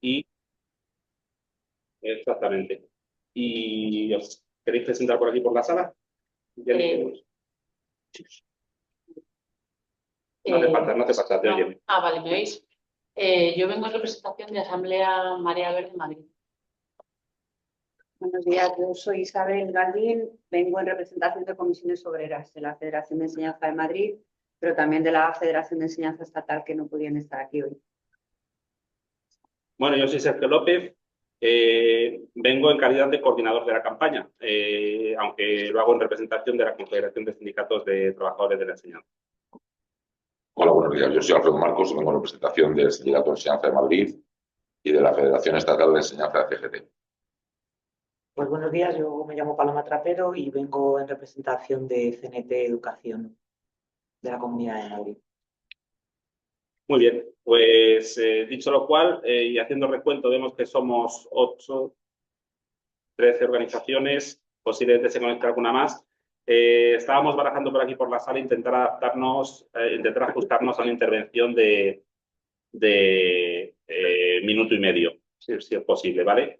y exactamente. ¿Y os queréis presentar por aquí por la sala? Ya no hace falta, no hace falta, te No. oyen. Vale, ¿me veis? Yo vengo en representación de Asamblea Marea Verde Madrid. Buenos días, yo soy Isabel Galdín, vengo en representación de Comisiones Obreras de la Federación de Enseñanza de Madrid, pero también de la Federación de Enseñanza Estatal, que no podían estar aquí hoy. Bueno, yo soy Sergio López, vengo en calidad de coordinador de la campaña, aunque lo hago en representación de la Confederación de Sindicatos de Trabajadores de la Enseñanza. Hola, buenos días. Yo soy Alfredo Marcos, vengo en representación del Sindicato de Enseñanza de Madrid y de la Federación Estatal de Enseñanza de CGT. Pues buenos días, yo me llamo Paloma Trapero y vengo en representación de CNT Educación de la Comunidad de Madrid. Muy bien, pues dicho lo cual, y haciendo recuento, vemos que somos 13 organizaciones, posiblemente se conecte alguna más. Estábamos barajando por aquí por la sala intentar adaptarnos, intentar ajustarnos a una intervención de minuto y medio, si es posible, ¿vale?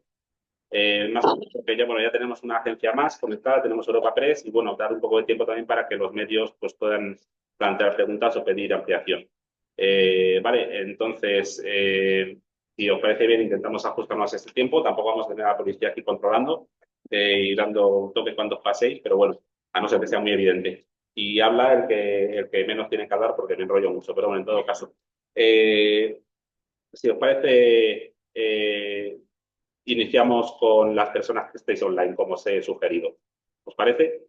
Más porque ya, bueno, ya tenemos una agencia más conectada, tenemos Europa Press y bueno, dar un poco de tiempo también para que los medios pues, puedan plantear preguntas o pedir ampliación. Vale, entonces, si os parece bien, intentamos ajustarnos a este tiempo. Tampoco vamos a tener a la policía aquí controlando y dando un toque cuando paséis, pero bueno, a no ser que sea muy evidente. Y habla el que menos tiene que hablar porque me enrollo mucho, pero bueno, en todo caso. Si os parece, iniciamos con las personas que estéis online, como os he sugerido. ¿Os parece?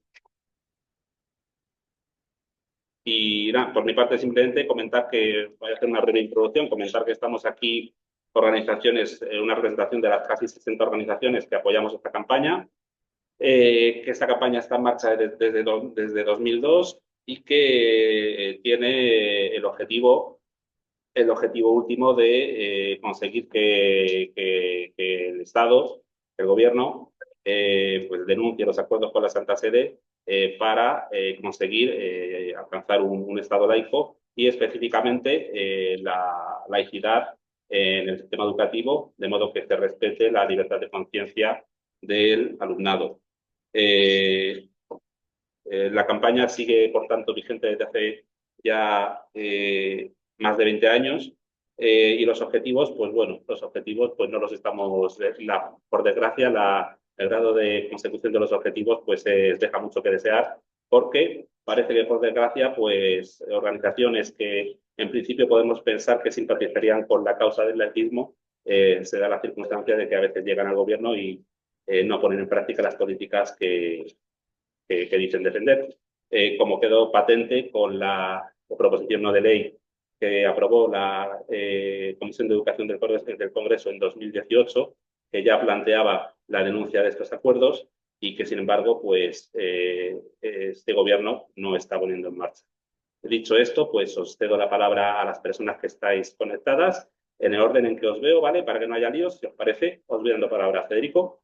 Y nada, por mi parte simplemente comentar que, voy a hacer una breve introducción, comentar que estamos aquí organizaciones, una representación de las casi 60 organizaciones que apoyamos esta campaña, que esta campaña está en marcha desde 2002 y que tiene el objetivo último de conseguir que el Estado, el Gobierno, pues denuncie los acuerdos con la Santa Sede para conseguir alcanzar un Estado laico y específicamente la laicidad en el sistema educativo, de modo que se respete la libertad de conciencia del alumnado. La campaña sigue, por tanto, vigente desde hace ya más de 20 años y los objetivos, pues bueno, los objetivos pues no los estamos, por desgracia, el grado de consecución de los objetivos pues deja mucho que desear porque parece que, por desgracia, pues organizaciones que en principio podemos pensar que simpatizarían con la causa del laicismo, se da la circunstancia de que a veces llegan al gobierno y no ponen en práctica las políticas que dicen defender, como quedó patente con la proposición no de ley que aprobó la Comisión de Educación del Congreso en 2018, que ya planteaba la denuncia de estos acuerdos y que, sin embargo, pues este gobierno no está poniendo en marcha. Dicho esto, pues os cedo la palabra a las personas que estáis conectadas en el orden en que os veo, ¿vale? Para que no haya líos, si os parece, os voy dando palabra. Federico.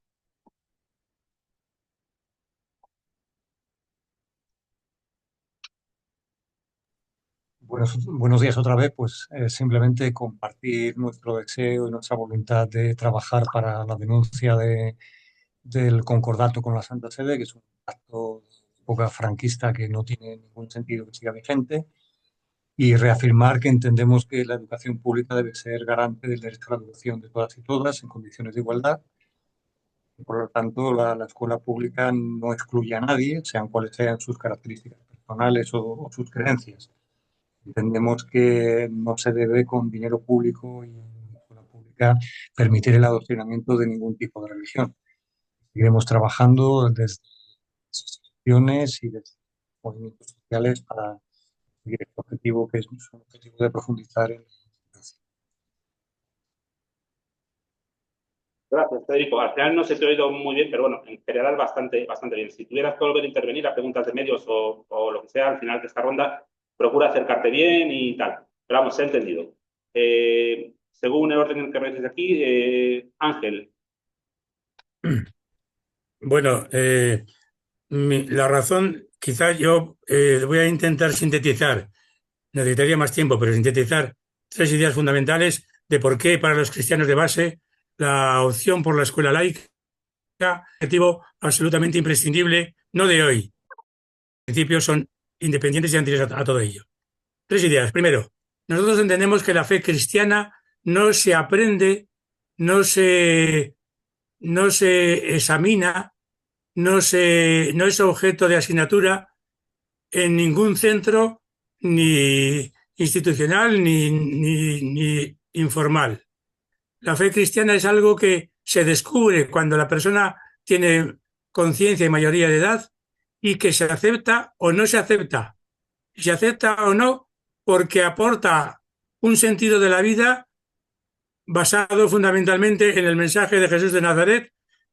Buenos días otra vez, pues simplemente compartir nuestro deseo y nuestra voluntad de trabajar para la denuncia del concordato con la Santa Sede, que es un acto de época franquista que no tiene ningún sentido que siga vigente, y reafirmar que entendemos que la educación pública debe ser garante del derecho a la educación de todas y todas en condiciones de igualdad. Por lo tanto, la escuela pública no excluye a nadie, sean cuales sean sus características personales o sus creencias. Entendemos que no se debe con dinero público y en la escuela pública permitir el adoctrinamiento de ningún tipo de religión. Seguiremos trabajando desde instituciones y desde movimientos sociales para conseguir este objetivo, que es un objetivo de profundizar en la educación. Gracias, Federico. Al final no se te ha oído muy bien, pero bueno, en general bastante bien. Si tuvieras que volver a intervenir a preguntas de medios o lo que sea al final de esta ronda, procura acercarte bien y tal. Pero vamos, se ha entendido. Según el orden en que veis aquí, Ángel. Bueno, la razón, quizás yo voy a intentar sintetizar, necesitaría más tiempo, pero sintetizar tres ideas fundamentales de por qué para los cristianos de base la opción por la escuela laica es un objetivo absolutamente imprescindible, no de hoy. En principio son independientes y anteriores a todo ello. 3 ideas. Primero, nosotros entendemos que la fe cristiana no se aprende, no se examina, no es objeto de asignatura en ningún centro ni institucional ni informal. La fe cristiana es algo que se descubre cuando la persona tiene conciencia y mayoría de edad y que se acepta o no se acepta. Y se acepta o no porque aporta un sentido de la vida basado fundamentalmente en el mensaje de Jesús de Nazaret,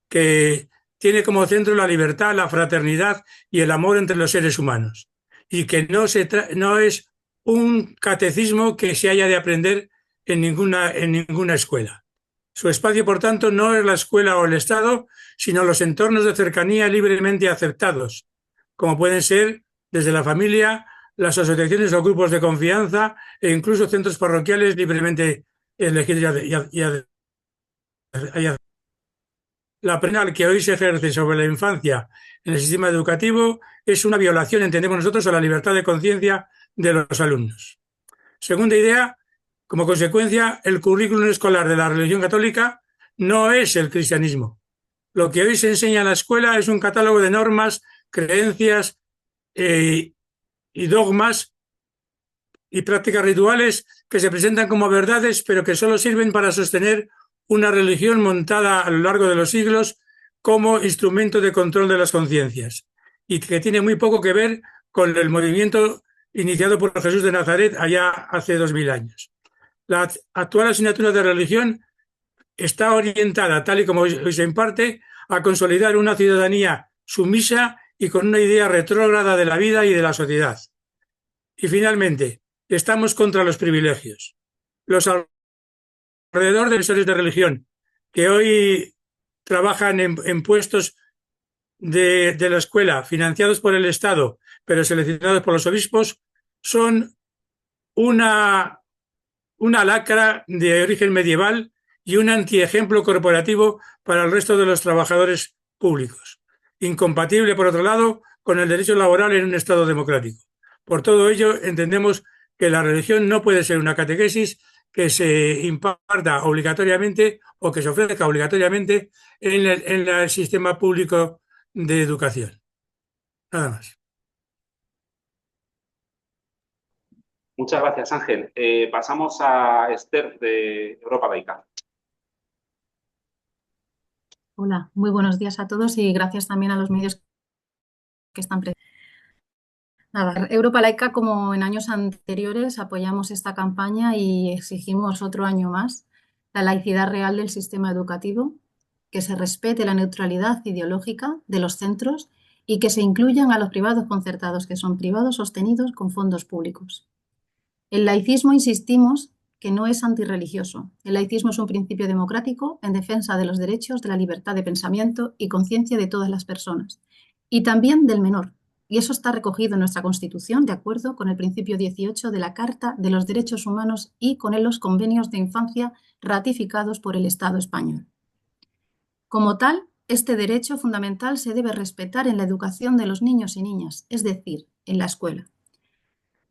que tiene como centro la libertad, la fraternidad y el amor entre los seres humanos. Y que no es un catecismo que se haya de aprender en ninguna escuela. Su espacio, por tanto, no es la escuela o el Estado, sino los entornos de cercanía libremente aceptados, como pueden ser desde la familia, las asociaciones o grupos de confianza e incluso centros parroquiales libremente elegidos La penal que hoy se ejerce sobre la infancia en el sistema educativo es una violación, entendemos nosotros, a la libertad de conciencia de los alumnos. Segunda idea, como consecuencia, el currículum escolar de la religión católica no es el cristianismo. Lo que hoy se enseña en la escuela es un catálogo de normas, creencias y dogmas y prácticas rituales que se presentan como verdades, pero que solo sirven para sostener una religión montada a lo largo de los siglos como instrumento de control de las conciencias y que tiene muy poco que ver con el movimiento iniciado por Jesús de Nazaret allá hace 2000 años. La actual asignatura de religión está orientada, tal y como hoy se imparte, a consolidar una ciudadanía sumisa y con una idea retrógrada de la vida y de la sociedad. Y finalmente, estamos contra los privilegios. Los alrededor de profesores de religión que hoy trabajan en puestos de la escuela financiados por el Estado, pero seleccionados por los obispos, son una lacra de origen medieval y un antiejemplo corporativo para el resto de los trabajadores públicos. Incompatible, por otro lado, con el derecho laboral en un Estado democrático. Por todo ello, entendemos que la religión no puede ser una catequesis que se imparta obligatoriamente o que se ofrezca obligatoriamente en el sistema público de educación. Nada más. Muchas gracias, Ángel. Pasamos a Esther de Europa Laica. Hola, muy buenos días a todos y gracias también a los medios que están presentes. Nada, Europa Laica, como en años anteriores, apoyamos esta campaña y exigimos otro año más la laicidad real del sistema educativo, que se respete la neutralidad ideológica de los centros y que se incluyan a los privados concertados, que son privados sostenidos con fondos públicos. El laicismo, insistimos, que no es antirreligioso. El laicismo es un principio democrático en defensa de los derechos de la libertad de pensamiento y conciencia de todas las personas, y también del menor. Y eso está recogido en nuestra Constitución, de acuerdo con el principio 18 de la Carta de los Derechos Humanos y con los convenios de infancia ratificados por el Estado español. Como tal, este derecho fundamental se debe respetar en la educación de los niños y niñas, es decir, en la escuela.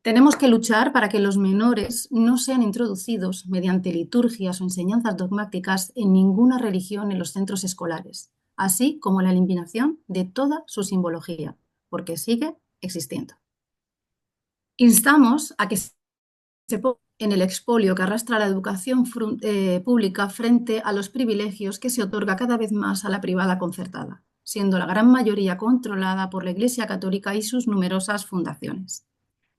Tenemos que luchar para que los menores no sean introducidos mediante liturgias o enseñanzas dogmáticas en ninguna religión en los centros escolares, así como la eliminación de toda su simbología, porque sigue existiendo. Instamos a que se ponga en el expolio que arrastra la educación pública frente a los privilegios que se otorga cada vez más a la privada concertada, siendo la gran mayoría controlada por la Iglesia Católica y sus numerosas fundaciones.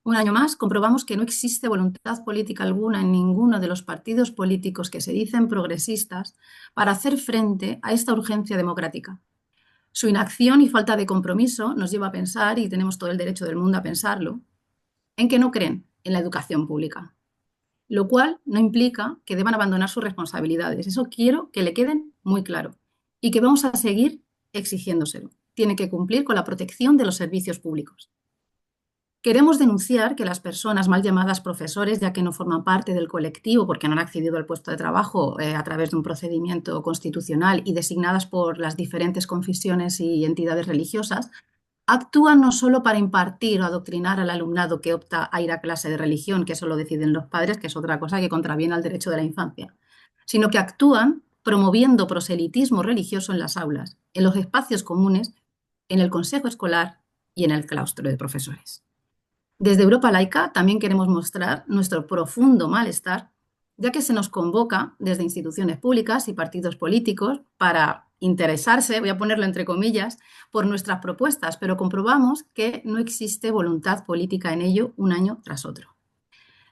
Un año más comprobamos que no existe voluntad política alguna en ninguno de los partidos políticos que se dicen progresistas para hacer frente a esta urgencia democrática. Su inacción y falta de compromiso nos lleva a pensar, y tenemos todo el derecho del mundo a pensarlo, en que no creen en la educación pública, lo cual no implica que deban abandonar sus responsabilidades. Eso quiero que le queden muy claro y que vamos a seguir exigiéndoselo. Tiene que cumplir con la protección de los servicios públicos. Queremos denunciar que las personas mal llamadas profesores, ya que no forman parte del colectivo porque no han accedido al puesto de trabajo a través de un procedimiento constitucional y designadas por las diferentes confesiones y entidades religiosas, actúan no solo para impartir o adoctrinar al alumnado que opta a ir a clase de religión, que eso lo deciden los padres, que es otra cosa que contraviene al derecho de la infancia, sino que actúan promoviendo proselitismo religioso en las aulas, en los espacios comunes, en el consejo escolar y en el claustro de profesores. Desde Europa Laica también queremos mostrar nuestro profundo malestar, ya que se nos convoca desde instituciones públicas y partidos políticos para interesarse, voy a ponerlo entre comillas, por nuestras propuestas, pero comprobamos que no existe voluntad política en ello un año tras otro.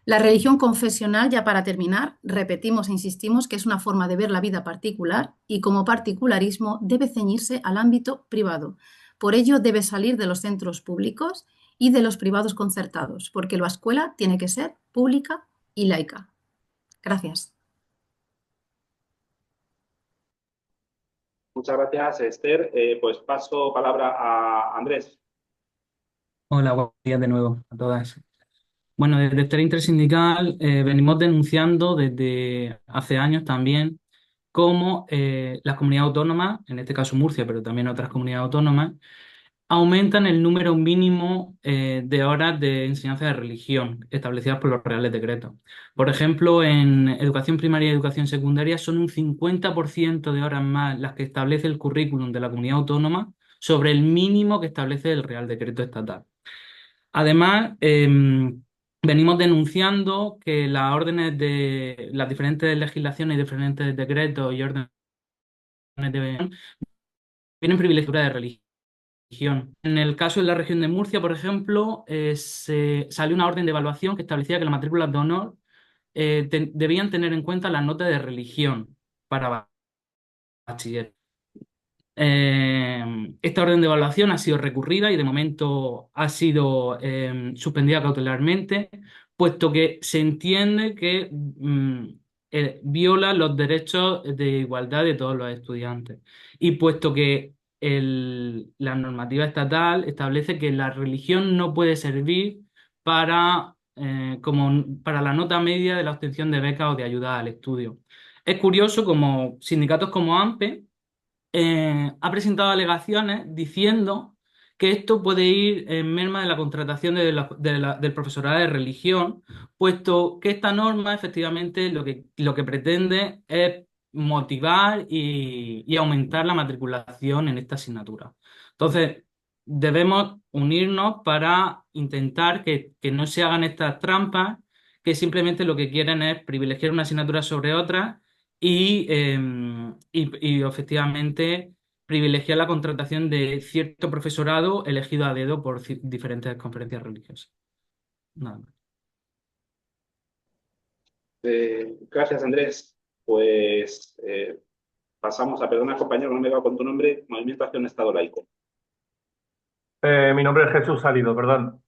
La religión confesional, ya para terminar, repetimos e insistimos que es una forma de ver la vida particular y como particularismo debe ceñirse al ámbito privado. Por ello debe salir de los centros públicos y de los privados concertados, porque la escuela tiene que ser pública y laica. Gracias. Muchas gracias, Esther. Pues paso palabra a Andrés. Hola, buenos días de nuevo a todas. Bueno, desde Esther Intersindical venimos denunciando desde hace años también cómo las comunidades autónomas, en este caso Murcia, pero también otras comunidades autónomas, aumentan el número mínimo de horas de enseñanza de religión establecidas por los reales decretos. Por ejemplo, en educación primaria y educación secundaria son un 50% de horas más las que establece el currículum de la comunidad autónoma sobre el mínimo que establece el Real Decreto estatal. Además, venimos denunciando que las órdenes de las diferentes legislaciones y diferentes decretos y órdenes vienen privilegiadas de religión. En el caso de la región de Murcia, por ejemplo, se salió una orden de evaluación que establecía que las matrículas de honor debían tener en cuenta la nota de religión para bachiller. Esta orden de evaluación ha sido recurrida y de momento ha sido suspendida cautelarmente, puesto que se entiende que viola los derechos de igualdad de todos los estudiantes y puesto que la normativa estatal establece que la religión no puede servir para la nota media de la obtención de becas o de ayuda al estudio. Es curioso como sindicatos como AMPE ha presentado alegaciones diciendo que esto puede ir en merma de la contratación del profesorado de religión, puesto que esta norma efectivamente lo que pretende es motivar y aumentar la matriculación en esta asignatura. Entonces, debemos unirnos para intentar que no se hagan estas trampas, que simplemente lo que quieren es privilegiar una asignatura sobre otra y efectivamente privilegiar la contratación de cierto profesorado elegido a dedo por diferentes conferencias religiosas. Nada más. Gracias, Andrés. Pues pasamos a, perdona compañero, no me he dado con tu nombre, Movimiento Hacia un Estado Laico. Mi nombre es Jesús Salido, perdón.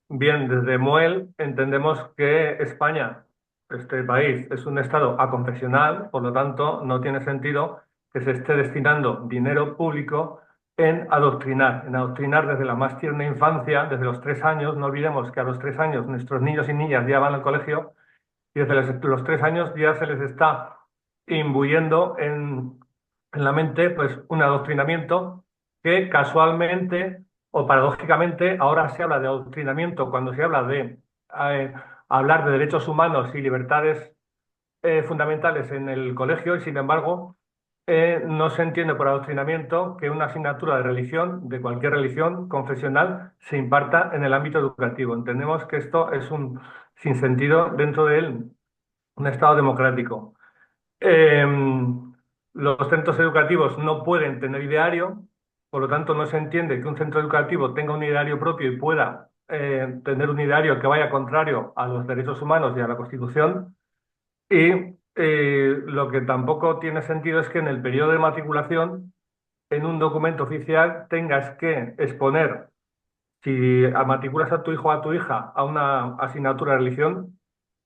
Bien, desde MOEL entendemos que España, este país, es un Estado aconfesional, por lo tanto, no tiene sentido que se esté destinando dinero público en adoctrinar desde la más tierna infancia, desde los 3 años. No olvidemos que a los 3 años nuestros niños y niñas ya van al colegio y desde los 3 años ya se les está imbuyendo en la mente pues, un adoctrinamiento que casualmente o paradójicamente ahora se habla de adoctrinamiento cuando se habla de hablar de derechos humanos y libertades fundamentales en el colegio y sin embargo no se entiende por adoctrinamiento que una asignatura de religión, de cualquier religión confesional, se imparta en el ámbito educativo. Entendemos que esto es un sinsentido dentro de un Estado democrático. Los centros educativos no pueden tener ideario, por lo tanto no se entiende que un centro educativo tenga un ideario propio y pueda tener un ideario que vaya contrario a los derechos humanos y a la Constitución. Y lo que tampoco tiene sentido es que en el periodo de matriculación, en un documento oficial, tengas que exponer, si matriculas a tu hijo o a tu hija a una asignatura de religión,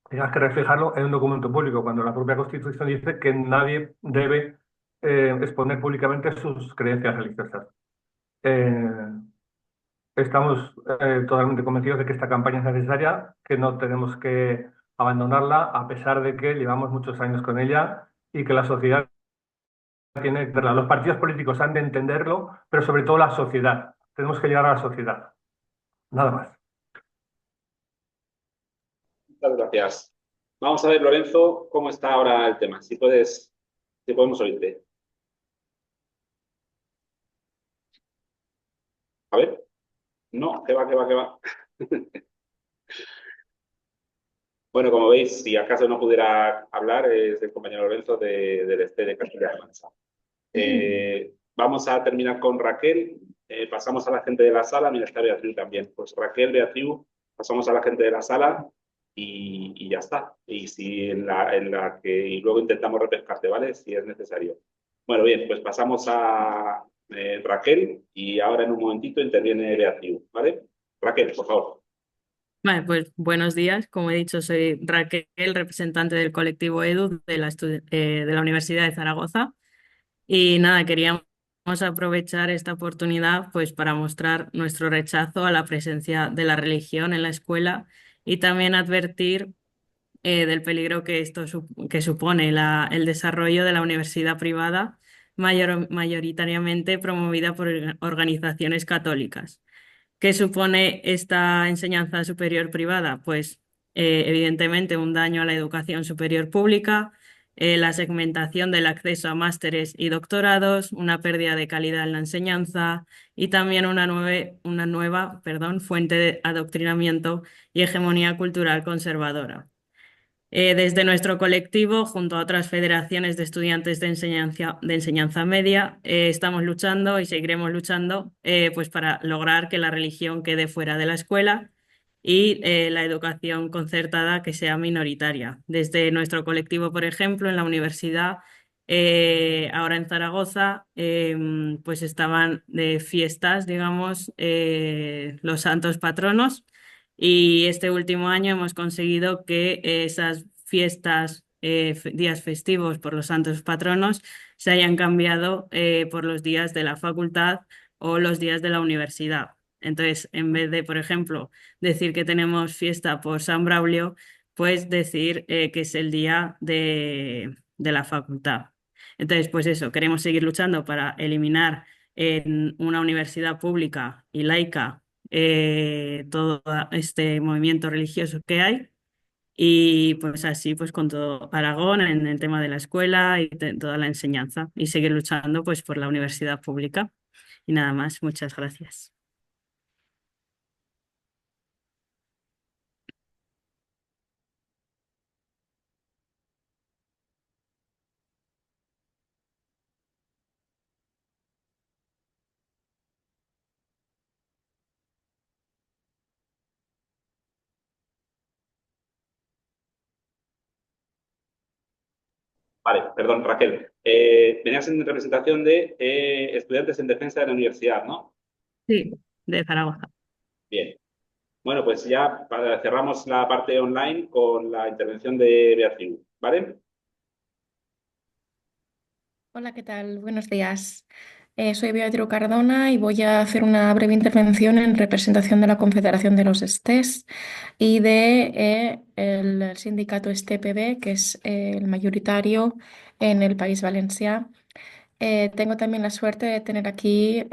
tengas que reflejarlo en un documento público, cuando la propia Constitución dice que nadie debe exponer públicamente sus creencias religiosas. estamos totalmente convencidos de que esta campaña es necesaria, que no tenemos que abandonarla, a pesar de que llevamos muchos años con ella y que la sociedad tiene que verla. Los partidos políticos han de entenderlo, pero sobre todo la sociedad. Tenemos que llegar a la sociedad. Nada más. Muchas gracias. Vamos a ver, Lorenzo, cómo está ahora el tema. Si puedes, si podemos oírte. A ver. No, que va, que va, que va. Bueno, como veis, si acaso no pudiera hablar, es el compañero Lorenzo del este de Castilla-La Mancha. Vamos a terminar con Raquel. Pasamos a la gente de la sala. Mira, está Beatriz también. Pues Raquel, Beatriz, pasamos a la gente de la sala y ya está. Y si en la que y luego intentamos repescarte, ¿vale? Si es necesario. Bueno, bien, pues pasamos a Raquel y ahora en un momentito interviene Beatriz, ¿vale? Raquel, por favor. Vale, pues buenos días. Como he dicho, soy Raquel, representante del colectivo EDU de la Universidad de Zaragoza. Y nada, queríamos aprovechar esta oportunidad pues para mostrar nuestro rechazo a la presencia de la religión en la escuela y también advertir del peligro que que supone el desarrollo de la universidad privada, mayoritariamente promovida por organizaciones católicas. ¿Qué supone esta enseñanza superior privada? Pues evidentemente un daño a la educación superior pública, la segmentación del acceso a másteres y doctorados, una pérdida de calidad en la enseñanza y también una nueva, fuente de adoctrinamiento y hegemonía cultural conservadora. Desde nuestro colectivo, junto a otras federaciones de estudiantes de enseñanza media, estamos luchando y seguiremos luchando pues para lograr que la religión quede fuera de la escuela y la educación concertada que sea minoritaria. Desde nuestro colectivo, por ejemplo, en la universidad, ahora en Zaragoza, pues estaban de fiestas, digamos, los santos patronos. Y este último año hemos conseguido que esas fiestas, días festivos por los santos patronos, se hayan cambiado por los días de la facultad o los días de la universidad. Entonces, en vez de, por ejemplo, decir que tenemos fiesta por San Braulio, pues decir que es el día de la facultad. Entonces, pues eso, queremos seguir luchando para eliminar en una universidad pública y laica todo este movimiento religioso que hay y pues así pues con todo Aragón en el tema de la escuela y toda la enseñanza y seguir luchando pues por la universidad pública y nada más, muchas gracias. Vale, perdón, Raquel. Venías en representación de estudiantes en defensa de la universidad, ¿no? Sí, de Zaragoza. Bien. Bueno, pues ya cerramos la parte online con la intervención de Beatriz, ¿vale? Hola, ¿qué tal? Buenos días. Soy Beatriz Cardona y voy a hacer una breve intervención en representación de la Confederación de los STES y de el sindicato STPB, que es el mayoritario en el País Valencià. Tengo también la suerte de tener aquí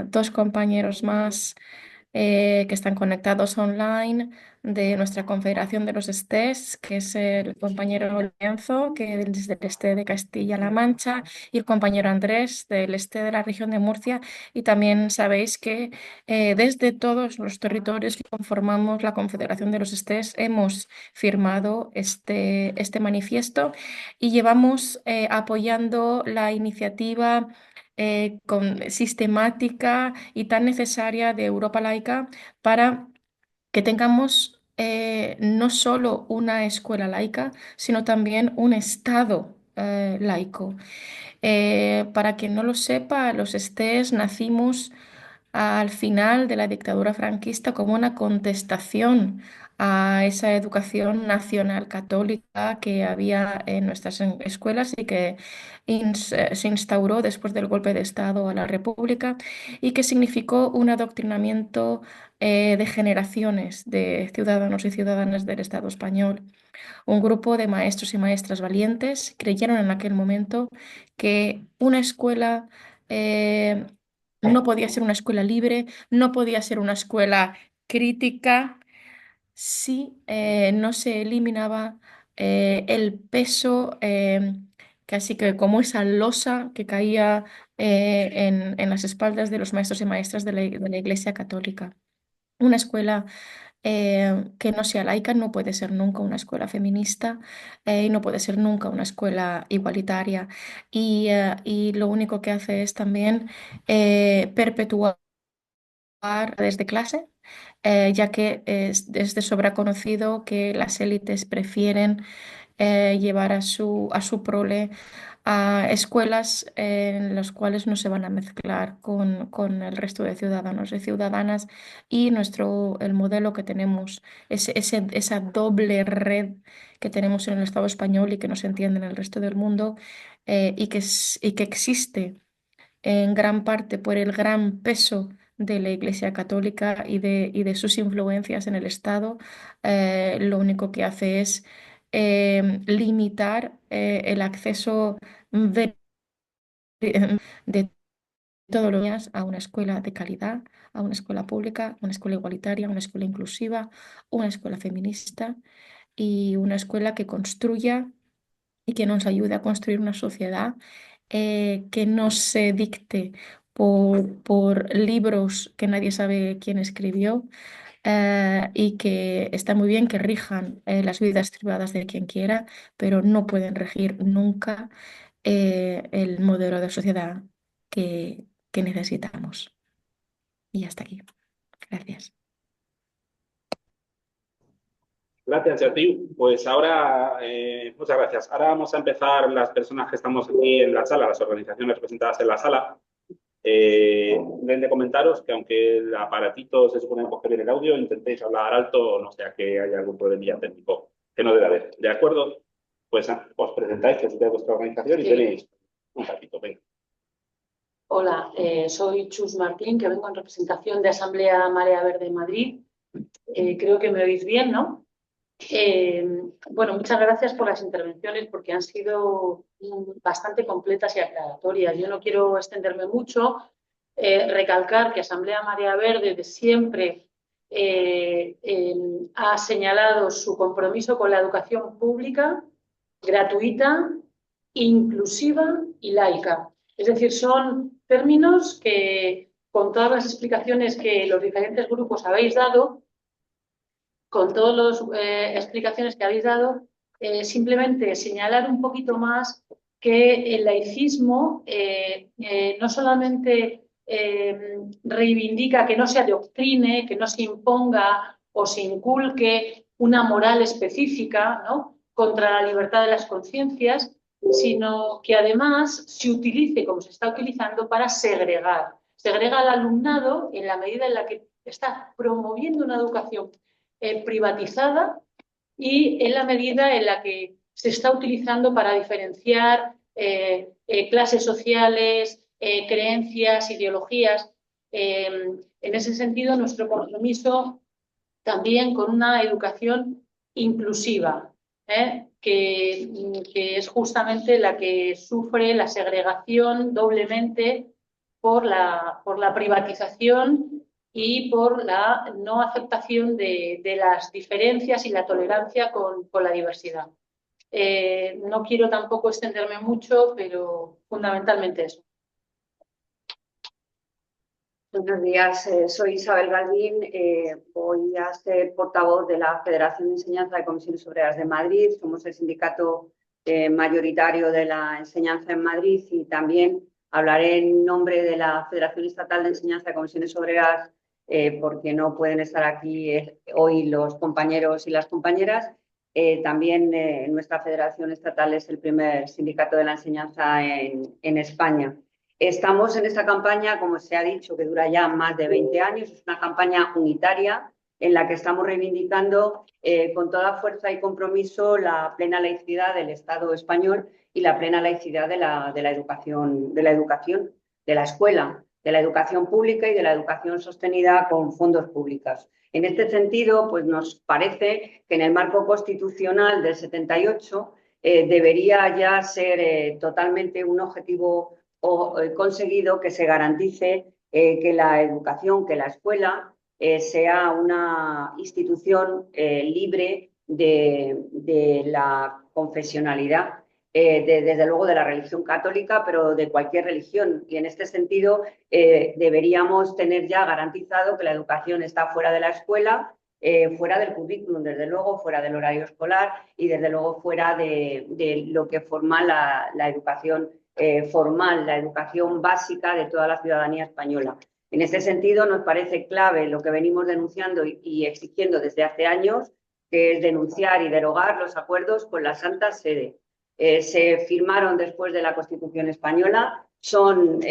dos compañeros más que están conectados online de nuestra Confederación de los STES, que es el compañero Lorenzo, que es desde el este de Castilla-La Mancha, y el compañero Andrés, del este de la región de Murcia. Y también sabéis que desde todos los territorios que conformamos la Confederación de los STES hemos firmado este manifiesto y llevamos apoyando la iniciativa sistemática y tan necesaria de Europa Laica para que tengamos no solo una escuela laica, sino también un Estado laico. Para quien no lo sepa, los STES nacimos al final de la dictadura franquista como una contestación a esa educación nacional católica que había en nuestras escuelas y que se instauró después del golpe de Estado a la República y que significó un adoctrinamiento de generaciones de ciudadanos y ciudadanas del Estado español. Un grupo de maestros y maestras valientes creyeron en aquel momento que una escuela no podía ser una escuela libre, no podía ser una escuela crítica si no se eliminaba el peso, casi que como esa losa que caía en las espaldas de los maestros y maestras de la Iglesia Católica. Una escuela que no sea laica no puede ser nunca una escuela feminista y no puede ser nunca una escuela igualitaria. Y lo único que hace es también perpetuar desde clase, ya que es de sobra conocido que las élites prefieren llevar a su prole a escuelas en las cuales no se van a mezclar con el resto de ciudadanos y ciudadanas y el modelo que tenemos, esa doble red que tenemos en el Estado español y que no se entiende en el resto del mundo y que existe en gran parte por el gran peso de la Iglesia Católica y de sus influencias en el Estado, lo único que hace es limitar el acceso de todos los días a una escuela de calidad, a una escuela pública, una escuela igualitaria, una escuela inclusiva, una escuela feminista y una escuela que construya y que nos ayude a construir una sociedad que no se dicte por libros que nadie sabe quién escribió y que está muy bien que rijan las vidas privadas de quien quiera, pero no pueden regir nunca el modelo de sociedad que necesitamos. Y hasta aquí. Gracias. Gracias a ti. Pues ahora, muchas gracias. Ahora vamos a empezar las personas que estamos aquí en la sala, las organizaciones representadas en la sala. Deben de comentaros que aunque el aparatito se supone que coge bien el audio, intentéis hablar alto, no sea que haya algún problemilla técnico, que no debe haber. ¿De acuerdo? Pues os presentáis, que es de vuestra organización y Sí. tenéis un ratito. Venga. Hola, soy Chus Martín, que vengo en representación de Asamblea Marea Verde Madrid. Creo que me oís bien, ¿no? Bueno, muchas gracias por las intervenciones porque han sido bastante completas y aclaratorias. Yo no quiero extenderme mucho, recalcar que Asamblea Marea Verde de siempre ha señalado su compromiso con la educación pública, gratuita, inclusiva y laica. Es decir, son términos que, con todas las explicaciones que los diferentes grupos habéis dado, con todas las explicaciones que habéis dado, simplemente señalar un poquito más que el laicismo no solamente reivindica que no se adoctrine, que no se imponga o se inculque una moral específica, ¿no?, contra la libertad de las conciencias, sino que además se utilice, como se está utilizando, para segregar. Segrega al alumnado en la medida en la que está promoviendo una educación privatizada y en la medida en la que se está utilizando para diferenciar clases sociales, creencias, ideologías. En ese sentido, nuestro compromiso también con una educación inclusiva, que es justamente la que sufre la segregación doblemente por la privatización y por la no aceptación de las diferencias y la tolerancia con la diversidad. No quiero tampoco extenderme mucho, pero fundamentalmente eso. Buenos días, soy Isabel Galvín, voy a ser portavoz de la Federación de Enseñanza de Comisiones Obreras de Madrid. Somos el sindicato mayoritario de la enseñanza en Madrid y también hablaré en nombre de la Federación Estatal de Enseñanza de Comisiones Obreras porque no pueden estar aquí hoy los compañeros y las compañeras. También nuestra Federación Estatal es el primer sindicato de la enseñanza en España. Estamos en esta campaña, como se ha dicho, que dura ya más de 20 años. Es una campaña unitaria en la que estamos reivindicando con toda fuerza y compromiso la plena laicidad del Estado español y la plena laicidad de la educación, de la escuela, de la educación pública y de la educación sostenida con fondos públicos. En este sentido, pues nos parece que en el marco constitucional del 78 debería ya ser totalmente un objetivo conseguido que se garantice que la educación, que la escuela sea una institución libre de la confesionalidad, desde luego de la religión católica, pero de cualquier religión. Y en este sentido deberíamos tener ya garantizado que la educación está fuera de la escuela, fuera del currículum, desde luego, fuera del horario escolar y desde luego fuera de lo que forma la educación formal, la educación básica de toda la ciudadanía española. En este sentido, nos parece clave lo que venimos denunciando y exigiendo desde hace años, que es denunciar y derogar los acuerdos con la Santa Sede. Se firmaron después de la Constitución española, son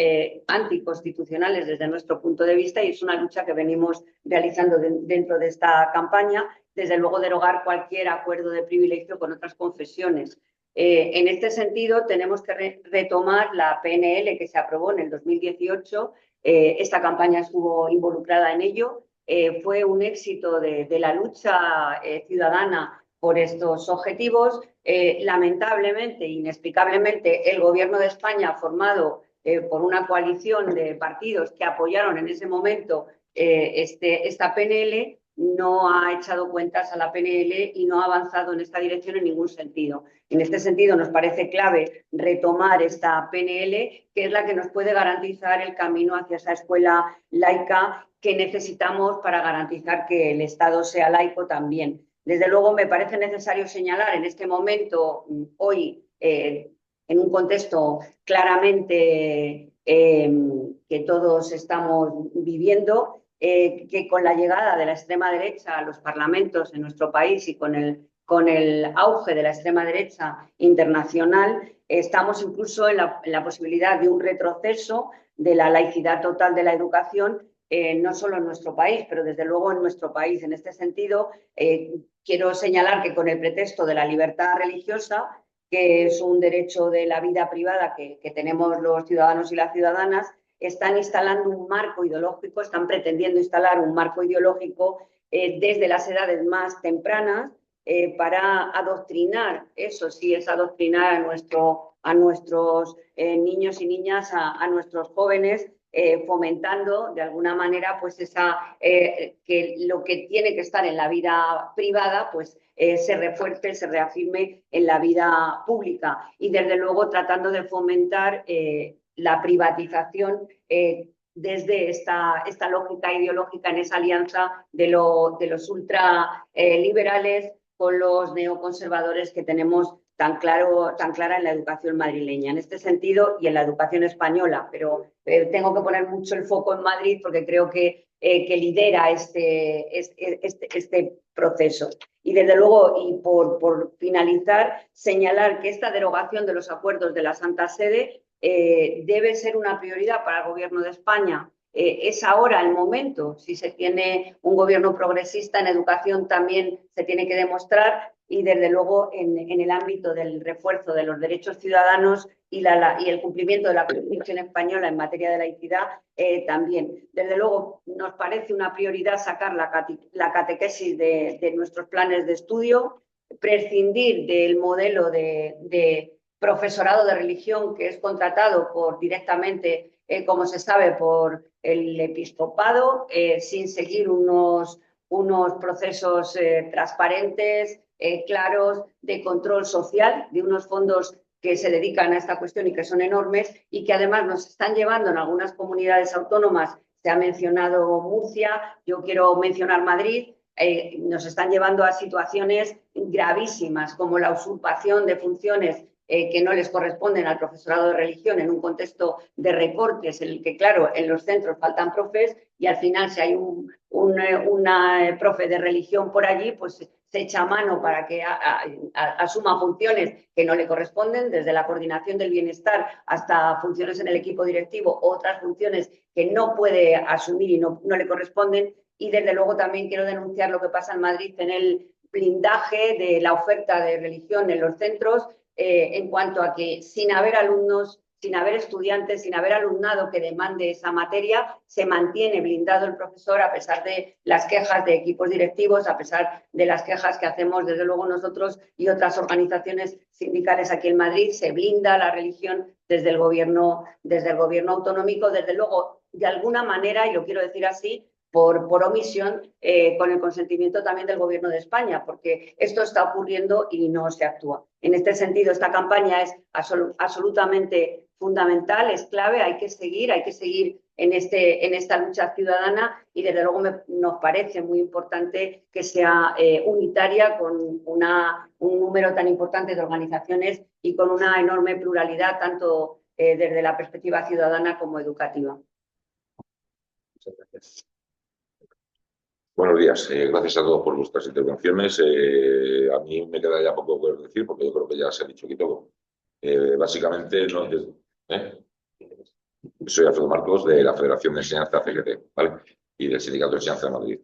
anticonstitucionales desde nuestro punto de vista y es una lucha que venimos realizando dentro de esta campaña. Desde luego, derogar cualquier acuerdo de privilegio con otras confesiones. En este sentido, tenemos que retomar la PNL que se aprobó en el 2018. Esta campaña estuvo involucrada en ello. Fue un éxito de la lucha ciudadana por estos objetivos. Lamentablemente, inexplicablemente, el Gobierno de España, formado por una coalición de partidos que apoyaron en ese momento esta PNL, no ha echado cuentas a la PNL y no ha avanzado en esta dirección en ningún sentido. En este sentido, nos parece clave retomar esta PNL, que es la que nos puede garantizar el camino hacia esa escuela laica que necesitamos para garantizar que el Estado sea laico también. Desde luego, me parece necesario señalar en este momento, hoy, en un contexto claramente que todos estamos viviendo, que con la llegada de la extrema derecha a los parlamentos en nuestro país y con el auge de la extrema derecha internacional, estamos incluso en la posibilidad de un retroceso de la laicidad total de la educación, no solo en nuestro país, pero desde luego en nuestro país. En este sentido, quiero señalar que con el pretexto de la libertad religiosa, que es un derecho de la vida privada que tenemos los ciudadanos y las ciudadanas, están instalando un marco ideológico, están pretendiendo instalar un marco ideológico desde las edades más tempranas para adoctrinar, eso sí es adoctrinar a nuestros niños y niñas, a nuestros jóvenes, fomentando de alguna manera pues que lo que tiene que estar en la vida privada pues se refuerce, se reafirme en la vida pública y desde luego tratando de fomentar la privatización desde esta lógica ideológica en esa alianza de los ultraliberales con los neoconservadores que tenemos tan clara en la educación madrileña. En este sentido, y en la educación española, pero tengo que poner mucho el foco en Madrid porque creo que lidera este proceso. Y desde luego, y por finalizar, señalar que esta derogación de los acuerdos de la Santa Sede debe ser una prioridad para el Gobierno de España. Es ahora el momento. Si se tiene un gobierno progresista en educación también se tiene que demostrar y desde luego en el ámbito del refuerzo de los derechos ciudadanos y el cumplimiento de la Constitución española en materia de laicidad también. Desde luego nos parece una prioridad sacar la catequesis de nuestros planes de estudio, prescindir del modelo de profesorado de religión que es contratado directamente, como se sabe, por el episcopado, sin seguir unos procesos transparentes, claros, de control social, de unos fondos que se dedican a esta cuestión y que son enormes y que además nos están llevando en algunas comunidades autónomas. Se ha mencionado Murcia, yo quiero mencionar Madrid. Nos están llevando a situaciones gravísimas como la usurpación de funciones que no les corresponden al profesorado de religión en un contexto de recortes en el que, claro, en los centros faltan profes y al final si hay una profe de religión por allí, pues se echa mano para que asuma funciones que no le corresponden, desde la coordinación del bienestar hasta funciones en el equipo directivo, otras funciones que no puede asumir y no le corresponden. y desde luego también quiero denunciar lo que pasa en Madrid en el blindaje de la oferta de religión en los centros, en cuanto a que sin haber alumnos, sin haber estudiantes, sin haber alumnado que demande esa materia, se mantiene blindado el profesor a pesar de las quejas de equipos directivos, a pesar de las quejas que hacemos desde luego nosotros y otras organizaciones sindicales aquí en Madrid. Se blinda la religión desde el gobierno autonómico, desde luego de alguna manera, y lo quiero decir así, por omisión, con el consentimiento también del Gobierno de España, porque esto está ocurriendo y no se actúa. En este sentido, esta campaña es absolutamente fundamental, es clave, hay que seguir en esta lucha ciudadana y desde luego nos parece muy importante que sea unitaria con un número tan importante de organizaciones y con una enorme pluralidad, tanto desde la perspectiva ciudadana como educativa. Muchas gracias. Buenos días, gracias a todos por vuestras intervenciones. A mí me queda ya poco por decir porque yo creo que ya se ha dicho aquí todo. Básicamente, soy Alfredo Marcos de la Federación de Enseñanza CGT, ¿vale? Y del Sindicato de Enseñanza de Madrid.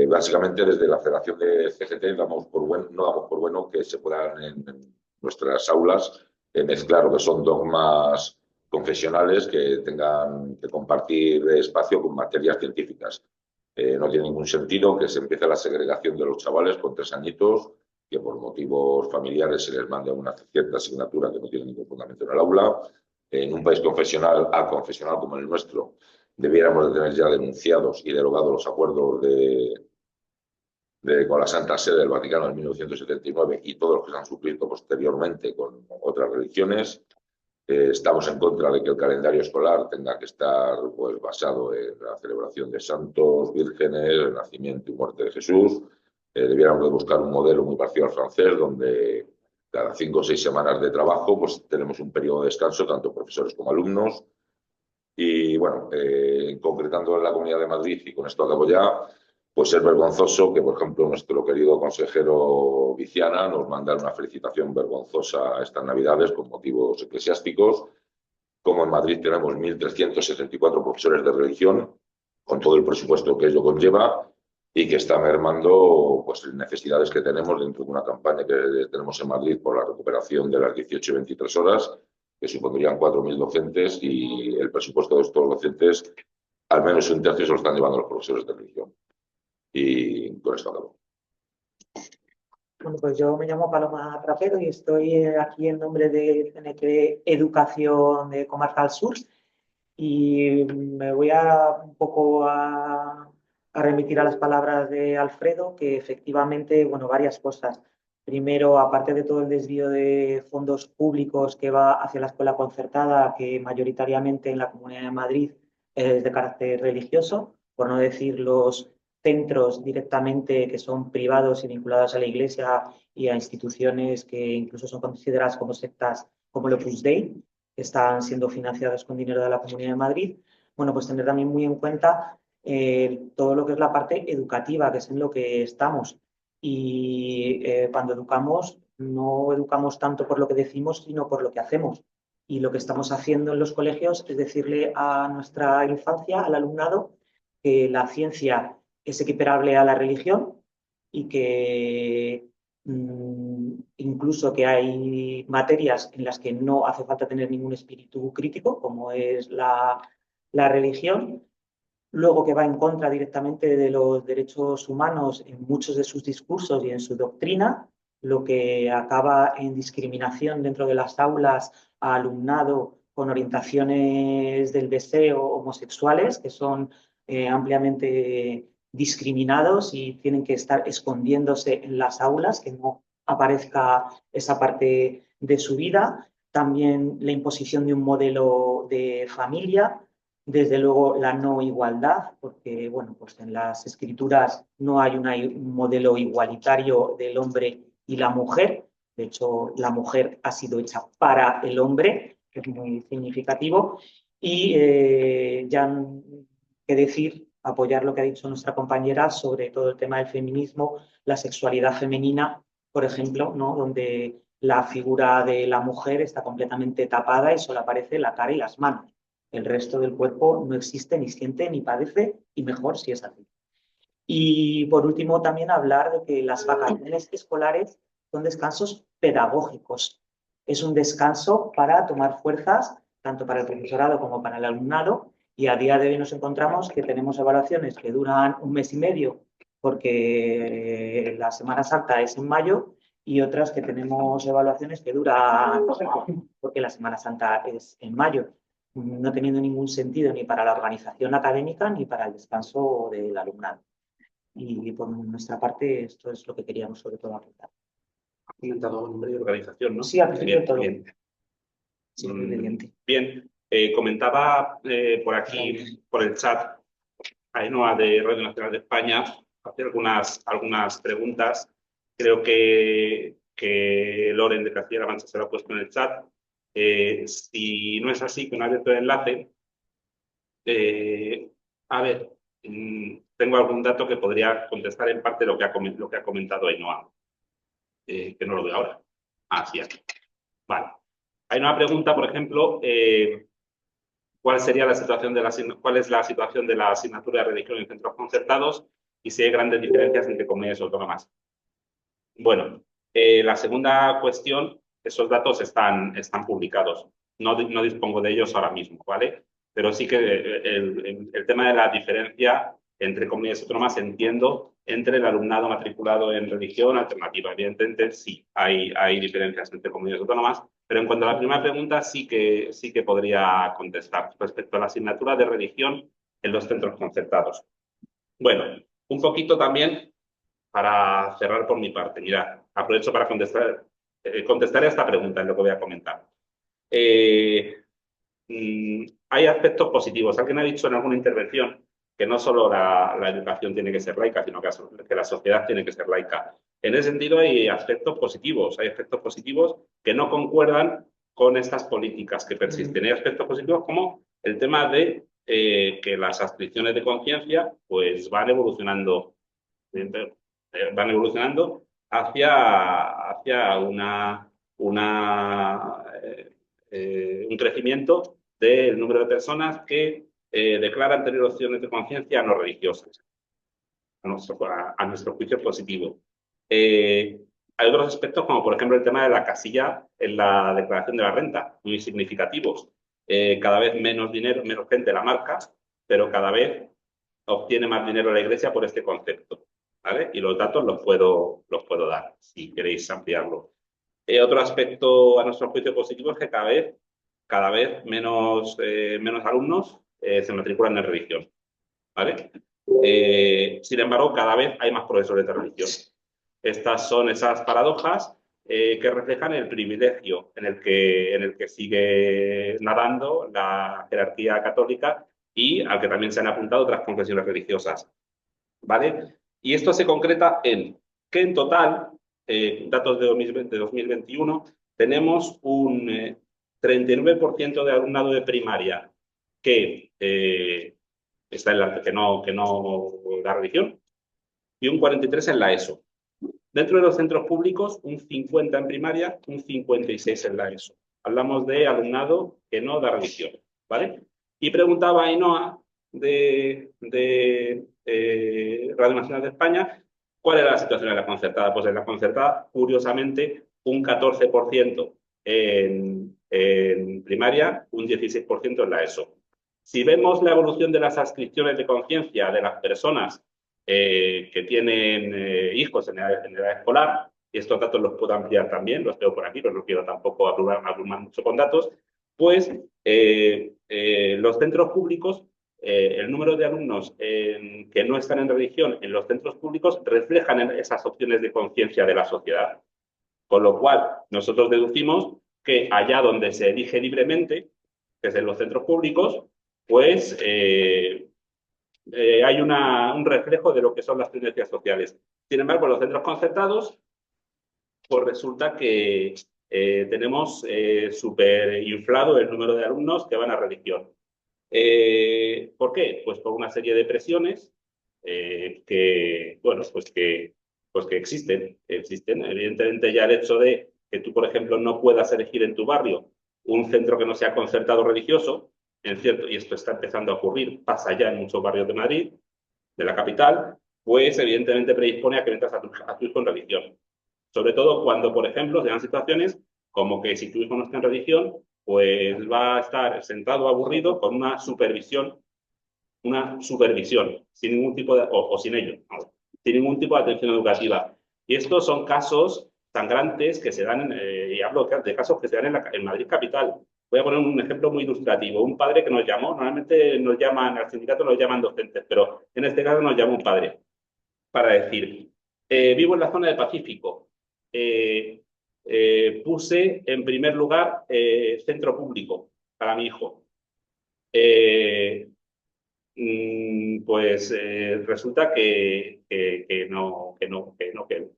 Básicamente, desde la Federación de CGT no damos por bueno que se puedan en nuestras aulas mezclar lo que son dogmas confesionales que tengan que compartir espacio con materias científicas. No tiene ningún sentido que se empiece la segregación de los chavales con 3 añitos, que por motivos familiares se les mande una cierta asignatura que no tiene ningún fundamento en el aula. En un país confesional como el nuestro, debiéramos de tener ya denunciados y derogados los acuerdos con la Santa Sede del Vaticano en 1979 y todos los que se han suscrito posteriormente con otras religiones. Estamos en contra de que el calendario escolar tenga que estar pues, basado en la celebración de santos, vírgenes, el nacimiento y muerte de Jesús. Debiéramos de buscar un modelo muy parecido al francés, donde cada 5 o 6 semanas de trabajo pues, tenemos un periodo de descanso, tanto profesores como alumnos. Y bueno, concretando en la Comunidad de Madrid, y con esto acabo ya, pues es vergonzoso que, por ejemplo, nuestro querido consejero Viciana nos manda una felicitación vergonzosa a estas Navidades con motivos eclesiásticos, como en Madrid tenemos 1.374 profesores de religión, con todo el presupuesto que ello conlleva, y que está mermando pues, necesidades que tenemos dentro de una campaña que tenemos en Madrid por la recuperación de las 18 y 23 horas, que supondrían 4.000 docentes, y el presupuesto de estos docentes, al menos un tercio se lo están llevando los profesores de religión. Y con esto acabo. Bueno, pues yo me llamo Paloma Trapero y estoy aquí en nombre de CNT Educación de Comarcal Sur y me voy un poco a remitir a las palabras de Alfredo, que efectivamente, bueno, varias cosas. Primero, aparte de todo el desvío de fondos públicos que va hacia la escuela concertada, que mayoritariamente en la Comunidad de Madrid es de carácter religioso, por no decir los centros directamente que son privados y vinculados a la Iglesia y a instituciones que incluso son consideradas como sectas como el Opus Dei, que están siendo financiados con dinero de la Comunidad de Madrid. Bueno, pues tener también muy en cuenta todo lo que es la parte educativa, que es en lo que estamos. Y cuando educamos, no educamos tanto por lo que decimos, sino por lo que hacemos. Y lo que estamos haciendo en los colegios es decirle a nuestra infancia, al alumnado, que la ciencia es equiparable a la religión y que incluso que hay materias en las que no hace falta tener ningún espíritu crítico, como es la religión. Luego que va en contra directamente de los derechos humanos en muchos de sus discursos y en su doctrina, lo que acaba en discriminación dentro de las aulas a alumnado con orientaciones del deseo homosexuales, que son ampliamente discriminados y tienen que estar escondiéndose en las aulas, que no aparezca esa parte de su vida. También la imposición de un modelo de familia, desde luego la no igualdad, porque bueno, pues en las escrituras no hay un modelo igualitario del hombre y la mujer. De hecho, la mujer ha sido hecha para el hombre, que es muy significativo. Y ya que decir, apoyar lo que ha dicho nuestra compañera sobre todo el tema del feminismo, la sexualidad femenina, por ejemplo, ¿no? Donde la figura de la mujer está completamente tapada y solo aparece la cara y las manos. El resto del cuerpo no existe, ni siente, ni padece, y mejor si es así. Y por último, también hablar de que las vacaciones escolares son descansos pedagógicos. Es un descanso para tomar fuerzas, tanto para el profesorado como para el alumnado, y a día de hoy nos encontramos que tenemos evaluaciones que duran 1 mes y medio, porque la Semana Santa es en mayo, y otras que tenemos evaluaciones que duran porque la Semana Santa es en mayo, no teniendo ningún sentido ni para la organización académica ni para el descanso del alumnado. Y por nuestra parte, esto es lo que queríamos sobre todo apuntar. Ha comentado nombre de organización, ¿no? Sí, al principio Bien, todo. bien. Sí, evidente. Bien, comentaba por aquí, por el chat, Ainhoa de Radio Nacional de España, hacer algunas preguntas. Creo que Loren de Castilla-La Mancha se lo ha puesto en el chat. Si no es así, que no ha abierto el enlace, a ver, tengo algún dato que podría contestar en parte lo que ha comentado Ainhoa, que no lo veo ahora. Ah, sí, aquí. Vale. Hay una pregunta, por ejemplo, ¿cuál es la situación de la asignatura de religión en centros concertados y si hay grandes diferencias entre comunidades autónomas? Bueno, la segunda cuestión, esos datos están publicados. No dispongo de ellos ahora mismo, ¿vale? Pero sí que el tema de la diferencia entre comunidades autónomas, entiendo, entre el alumnado matriculado en religión alternativa. Evidentemente, sí, hay diferencias entre comunidades autónomas, pero en cuanto a la primera pregunta, sí que podría contestar respecto a la asignatura de religión en los centros concertados. Bueno, un poquito también para cerrar por mi parte. Mira, aprovecho para contestar a esta pregunta en lo que voy a comentar. Hay aspectos positivos. Alguien ha dicho en alguna intervención que no solo la educación tiene que ser laica, sino que la sociedad tiene que ser laica. En ese sentido hay aspectos positivos. Hay aspectos positivos que no concuerdan con estas políticas que persisten. Hay aspectos positivos como el tema de que las adscripciones de conciencia pues van evolucionando hacia un crecimiento del número de personas que declaran tener opciones de conciencia no religiosas, a nuestro juicio positivo. Hay otros aspectos, como por ejemplo el tema de la casilla en la declaración de la renta, muy significativos. Cada vez menos gente la marca, pero cada vez obtiene más dinero la Iglesia por este concepto, ¿vale? Y los datos los puedo dar, si queréis ampliarlo. Otro aspecto a nuestro juicio positivo es que cada vez menos alumnos se matriculan en religión, ¿vale? Sin embargo, cada vez hay más profesores de religión. Estas son esas paradojas que reflejan el privilegio en el que sigue nadando la jerarquía católica y al que también se han apuntado otras confesiones religiosas, ¿vale? Y esto se concreta en que en total, datos de 2021, tenemos un 39% de alumnado de primaria que está que no da religión y un 43% en la ESO. Dentro de los centros públicos, un 50% en primaria, un 56% en la ESO. Hablamos de alumnado que no da religión, ¿vale? Y preguntaba a Ainhoa de Radio Nacional de España cuál era la situación en la concertada. Pues en la concertada, curiosamente, un 14% en primaria, un 16% en la ESO. Si vemos la evolución de las adscripciones de conciencia de las personas que tienen hijos en edad escolar, y estos datos los puedo ampliar también, los tengo por aquí, pero no quiero tampoco abrumar mucho con datos, pues los centros públicos, el número de alumnos que no están en religión en los centros públicos reflejan esas opciones de conciencia de la sociedad. Con lo cual, nosotros deducimos que allá donde se elige libremente, que es en los centros públicos, pues hay un reflejo de lo que son las tendencias sociales. Sin embargo, en los centros concertados, pues resulta que tenemos súper inflado el número de alumnos que van a religión. ¿Por qué? Pues por una serie de presiones que existen. Evidentemente, ya el hecho de que tú, por ejemplo, no puedas elegir en tu barrio un centro que no sea concertado religioso, y esto está empezando a ocurrir, pasa ya en muchos barrios de Madrid, de la capital, pues evidentemente predispone a que metas a tu hijo en religión. Sobre todo cuando, por ejemplo, se dan situaciones como que si tu hijo no está en religión, pues va a estar sentado aburrido con una supervisión, sin ningún tipo de, o sin ello, ¿no? Sin ningún tipo de atención educativa. Y estos son casos sangrantes que se dan, y hablo de casos que se dan en Madrid capital. Voy a poner un ejemplo muy ilustrativo. Un padre que nos llamó, normalmente nos llaman, al sindicato nos llaman docentes, pero en este caso nos llamó un padre para decir, vivo en la zona del Pacífico, puse en primer lugar centro público para mi hijo. Pues resulta que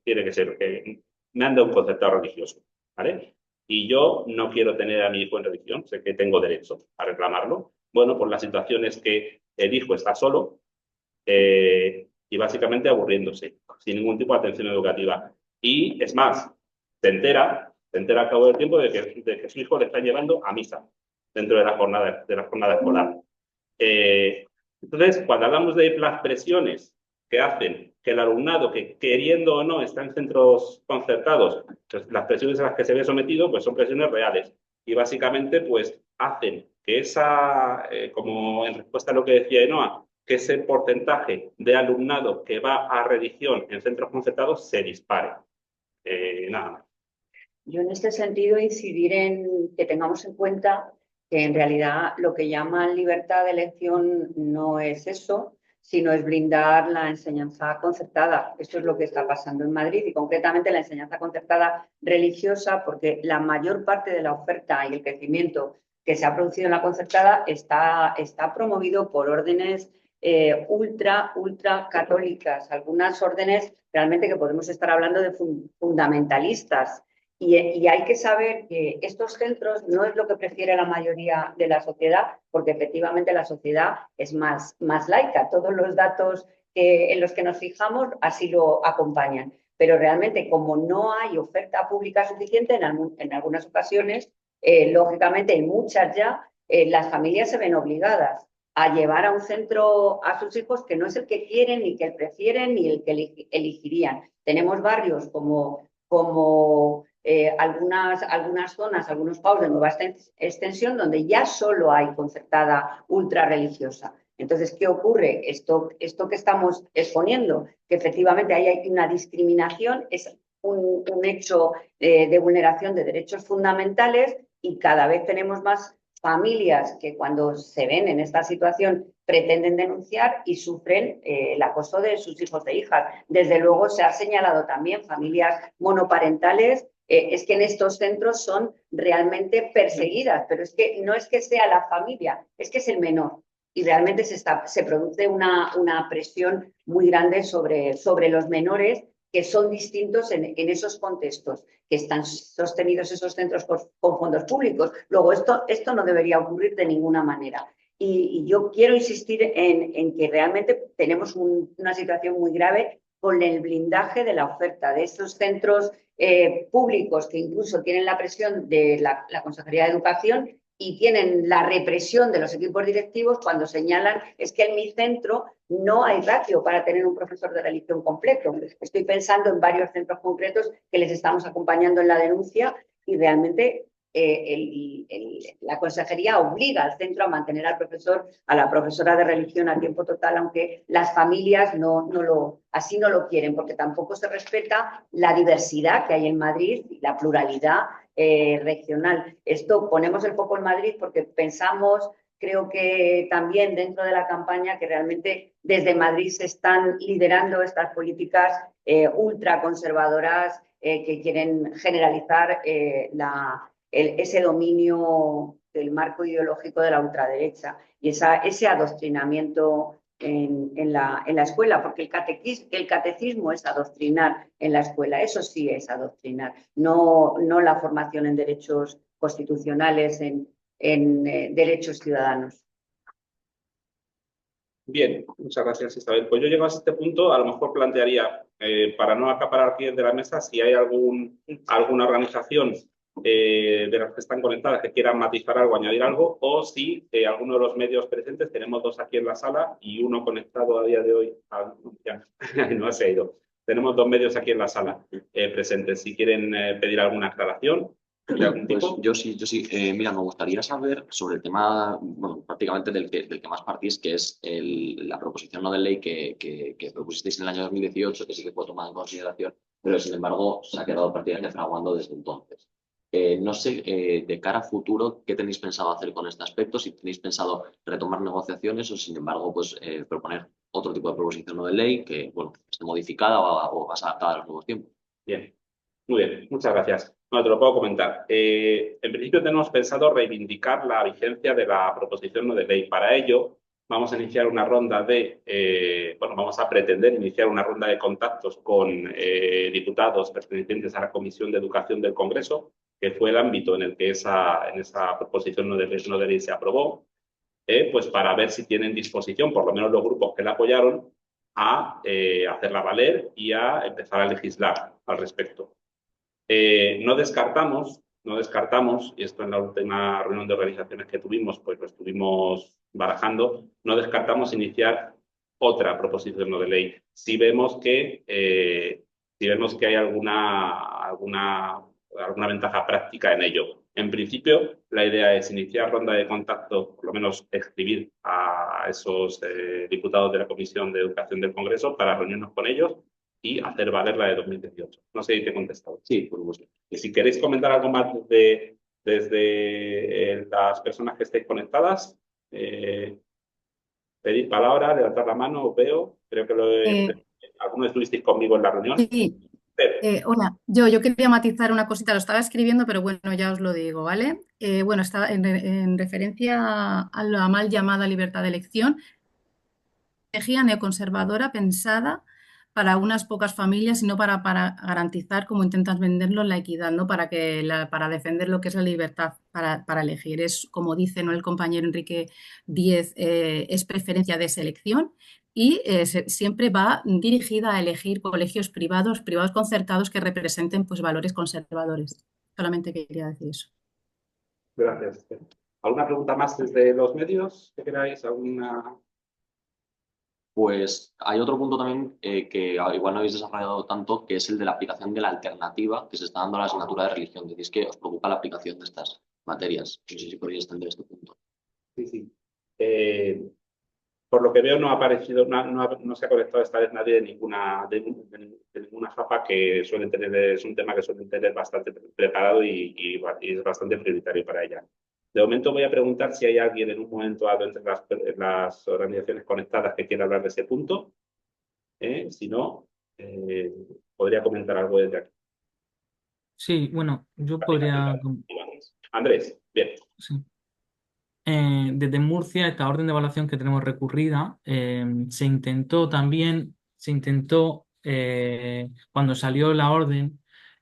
tiene que ser, que me han dado un concertado religioso, ¿vale? Y yo no quiero tener a mi hijo en religión, sé que tengo derecho a reclamarlo. Bueno, pues la situación es que el hijo está solo y básicamente aburriéndose, sin ningún tipo de atención educativa. Y es más, se entera al cabo del tiempo de que su hijo le está llevando a misa dentro de la jornada escolar. Entonces, cuando hablamos de las presiones que hacen que el alumnado, que queriendo o no está en centros concertados, pues las presiones a las que se ve sometido, pues son presiones reales. Y básicamente, pues hacen que como en respuesta a lo que decía Ainhoa, que ese porcentaje de alumnado que va a religión en centros concertados se dispare. Nada más. Yo en este sentido incidir en que tengamos en cuenta que en realidad lo que llaman libertad de elección no es eso, sino es blindar la enseñanza concertada. Esto es lo que está pasando en Madrid y concretamente la enseñanza concertada religiosa, porque la mayor parte de la oferta y el crecimiento que se ha producido en la concertada está promovido por órdenes ultra católicas, algunas órdenes realmente que podemos estar hablando de fundamentalistas. Y hay que saber que estos centros no es lo que prefiere la mayoría de la sociedad, porque efectivamente la sociedad es más laica. Todos los datos en los que nos fijamos así lo acompañan. Pero realmente, como no hay oferta pública suficiente, en algunas ocasiones, lógicamente, en muchas ya, las familias se ven obligadas a llevar a un centro a sus hijos que no es el que quieren, ni que prefieren, ni el que elegirían. Tenemos barrios como algunas zonas, algunos PAUs de nueva extensión donde ya solo hay concertada ultra religiosa. Entonces, ¿qué ocurre? Esto que estamos exponiendo, que efectivamente ahí hay una discriminación, es un hecho de vulneración de derechos fundamentales y cada vez tenemos más familias que cuando se ven en esta situación pretenden denunciar y sufren el acoso de sus hijos e hijas. Desde luego se ha señalado también familias monoparentales. Es que en estos centros son realmente perseguidas, pero es que no es que sea la familia, es que es el menor. Y realmente se produce una presión muy grande sobre los menores que son distintos en esos contextos, que están sostenidos esos centros con fondos públicos. Luego, esto no debería ocurrir de ninguna manera. Y yo quiero insistir en que realmente tenemos una situación muy grave con el blindaje de la oferta de estos centros públicos que incluso tienen la presión de la Consejería de Educación y tienen la represión de los equipos directivos cuando señalan es que en mi centro no hay ratio para tener un profesor de religión completo. Estoy pensando en varios centros concretos que les estamos acompañando en la denuncia y realmente la consejería obliga al centro a mantener al profesor, a la profesora de religión a tiempo total, aunque las familias así no lo quieren, porque tampoco se respeta la diversidad que hay en Madrid y la pluralidad regional. Esto ponemos el foco en Madrid porque pensamos, creo que también dentro de la campaña, que realmente desde Madrid se están liderando estas políticas ultraconservadoras que quieren generalizar ese dominio del marco ideológico de la ultraderecha y ese adoctrinamiento en la escuela, porque el catecismo es adoctrinar en la escuela, eso sí es adoctrinar, no la formación en derechos constitucionales, en derechos ciudadanos. Bien, muchas gracias, Isabel. Pues yo llego a este punto, a lo mejor plantearía, para no acaparar pies de la mesa, si hay alguna organización de las que están conectadas que quieran matizar algo, añadir algo, o si alguno de los medios presentes, tenemos dos aquí en la sala y uno conectado a día de hoy, ya, no se ha ido. Tenemos dos medios aquí en la sala presentes. Si quieren pedir alguna aclaración de algún Pues tipo. yo sí. Mira, me gustaría saber sobre el tema, bueno, prácticamente del que más partís, que es la proposición no de ley que propusisteis en el año 2018, que sí que fue tomada en consideración, pero sin embargo se ha quedado prácticamente fraguando desde entonces. No sé, de cara a futuro, ¿qué tenéis pensado hacer con este aspecto? Si tenéis pensado retomar negociaciones o, sin embargo, pues proponer otro tipo de proposición no de ley que, bueno, esté modificada o más adaptada a los nuevos tiempos. Bien, muy bien, muchas gracias. Bueno, te lo puedo comentar. En principio tenemos pensado reivindicar la vigencia de la proposición no de ley. Para ello, vamos a iniciar una ronda vamos a pretender iniciar una ronda de contactos con diputados pertenecientes a la Comisión de Educación del Congreso, que fue el ámbito en el que en esa proposición no de ley se aprobó, pues para ver si tienen disposición, por lo menos los grupos que la apoyaron, a hacerla valer y a empezar a legislar al respecto. No descartamos, y esto en la última reunión de organizaciones que tuvimos, pues lo estuvimos barajando, no descartamos iniciar otra proposición no de ley. Si vemos que hay alguna ventaja práctica en ello. En principio, la idea es iniciar ronda de contacto, por lo menos escribir a esos diputados de la Comisión de Educación del Congreso para reunirnos con ellos y hacer valer la de 2018. No sé si te he contestado. Sí, por supuesto. Y si queréis comentar algo más desde las personas que estéis conectadas, pedir palabra, levantar la mano, os veo. Creo que algunos estuvisteis conmigo en la reunión. Sí. Hola, yo quería matizar una cosita, lo estaba escribiendo, pero bueno, ya os lo digo, ¿vale? Bueno, estaba en referencia a la mal llamada libertad de elección, estrategia neoconservadora pensada para unas pocas familias y no para garantizar, como intentas venderlo, la equidad, ¿no? Para defender lo que es la libertad para elegir. Es, como dice, ¿no?, el compañero Enrique Díez, es preferencia de selección y siempre va dirigida a elegir colegios privados concertados que representen, pues, valores conservadores. Solamente quería decir eso. Gracias. ¿Alguna pregunta más desde los medios que queráis? ¿Alguna? Pues hay otro punto también que igual no habéis desarrollado tanto, que es el de la aplicación de la alternativa que se está dando a la asignatura de religión. Decís que os preocupa la aplicación de estas materias. No sé si podríais extender este punto. Sí. Por lo que veo no ha aparecido, no se ha conectado esta vez nadie de ninguna FAPA, que suelen tener, es un tema que suelen tener bastante preparado y es bastante prioritario para ella. De momento voy a preguntar si hay alguien en un momento dado entre las organizaciones conectadas que quiera hablar de ese punto. Si no, podría comentar algo desde aquí. Sí, bueno, yo podría... Andrés, bien. Sí. Desde Murcia, esta orden de evaluación que tenemos recurrida, se intentó, cuando salió la orden,